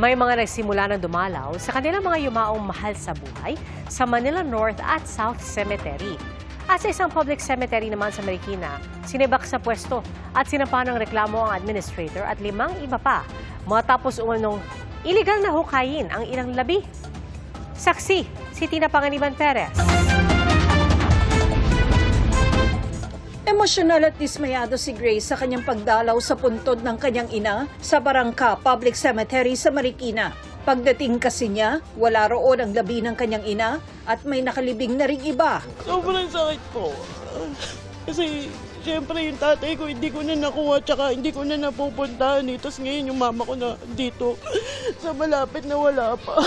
May mga nagsimula na dumalaw sa kanilang mga yumaong mahal sa buhay sa Manila North at South Cemetery. At sa isang public cemetery naman sa Marikina, sinibak sa pwesto at sinampa ng reklamo ang administrator at 5 iba pa matapos umunong iligal na hukayin ang ilang labi. Saksi, si Tina Panganiban Perez. Emosyonal at dismayado si Grace sa kanyang pagdalaw sa puntod ng kanyang ina sa Barangka Public Cemetery sa Marikina. Pagdating kasi niya, wala roon ang labi ng kanyang ina at may nakalibing na ring iba. Sobrang sakit po. Kasi siyempre yung tatay ko hindi ko na nakuha tsaka hindi ko na napupuntahan eh. Tapos ngayon yung mama ko na dito sa malapit na wala pa.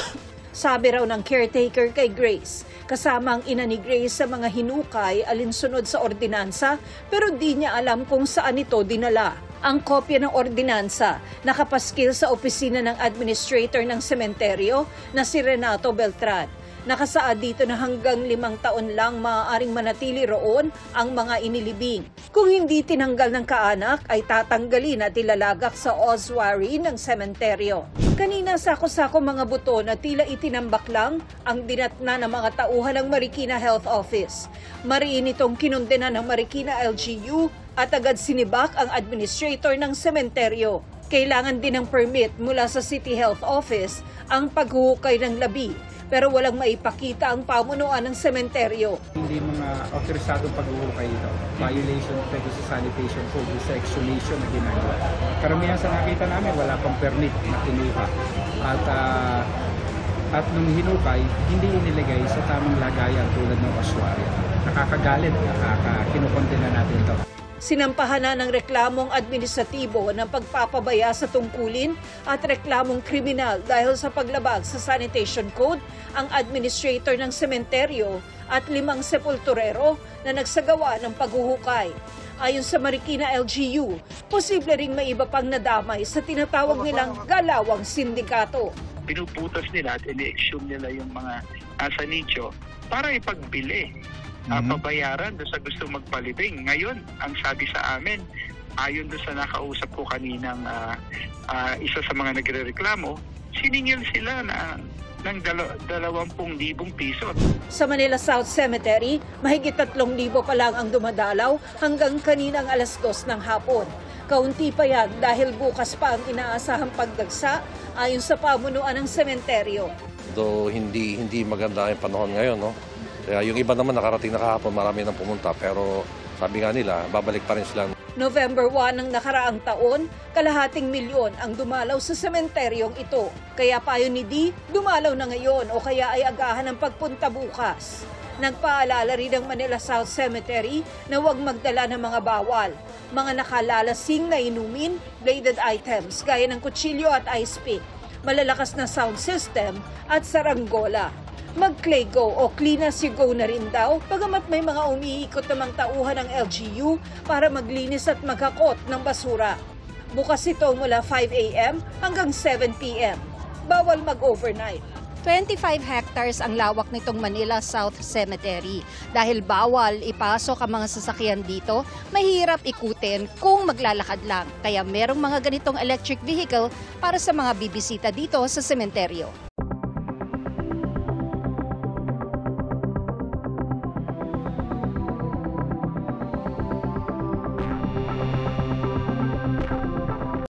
Sabi raw ng caretaker kay Grace, kasama ang ina ni Grace sa mga hinukay alinsunod sa ordinansa pero di niya alam kung saan ito dinala. Ang kopya ng ordinansa nakapaskil sa opisina ng administrator ng sementeryo na si Renato Beltran. Nakasaad dito na hanggang 5 taon lang maaaring manatili roon ang mga inilibing. Kung hindi tinanggal ng kaanak ay tatanggalin at ilalagak sa ossuary ng sementeryo. Kanina sako-sako mga buto na tila itinambak lang ang dinatna ng mga tauhan ng Marikina Health Office. Mariin itong kinundena ng Marikina LGU at agad sinibak ang administrator ng sementeryo. Kailangan din ng permit mula sa City Health Office ang paghuhukay ng labi. Pero walang maipakita ang pamunuan ng sementeryo. Hindi mga autorisadong paghuhukay ito. Violation of sa sanitation code sa exhumation na ginagawa. Karamihan sa nakita namin, wala pang permit na kinuha. At nung hinukay, hindi inilagay sa tamang lagayan tulad ng ossuary. Nakakagalit, kinukondena natin ito. Sinampahan na ng reklamong administratibo ng pagpapabaya sa tungkulin at reklamong kriminal dahil sa paglabag sa sanitation code ang administrator ng sementeryo at 5 sepulturero na nagsagawa ng paghuhukay. Ayon sa Marikina LGU, posible ring may iba pang nadamay sa tinatawag nilang galawang sindikato. Pinuputas nila at ini-exhume nila yung mga nasa nicho para ipagbili. Pabayaran doon sa gusto magpalibing. Ngayon, ang sabi sa amin, ayon doon sa nakausap ko kaninang isa sa mga nagrereklamo, siningil sila ng 20,000 piso. Sa Manila South Cemetery, mahigit 3,000 pa lang ang dumadalaw hanggang kaninang 2:00 ng hapon. Kaunti pa yan dahil bukas pa ang inaasahang pagdagsa ayon sa pamunuan ng sementeryo. Though hindi maganda yung panahon ngayon, no? Kaya yung iba naman nakarating na kahapon, marami nang pumunta, pero sabi nga nila, babalik pa rin sila. November 1 ng nakaraang taon, 250,000 ang dumalaw sa sementeryong ito. Kaya payo ni Di, dumalaw na ngayon o kaya ay agahan ng pagpunta bukas. Nagpaalala rin ng Manila South Cemetery na huwag magdala ng mga bawal, mga nakalalasing na inumin, bladed items gaya ng kutsilyo at ice pick, malalakas na sound system at saranggola. Mag-clay go o clean as you go na rin daw, bagamat may mga umiikot namang tauhan ng LGU para maglinis at magkakot ng basura. Bukas ito mula 5 a.m. hanggang 7 p.m. Bawal mag-overnight. 25 hectares ang lawak nitong Manila South Cemetery. Dahil bawal ipasok ang mga sasakyan dito, mahirap ikutin kung maglalakad lang. Kaya merong mga ganitong electric vehicle para sa mga bibisita dito sa sementeryo.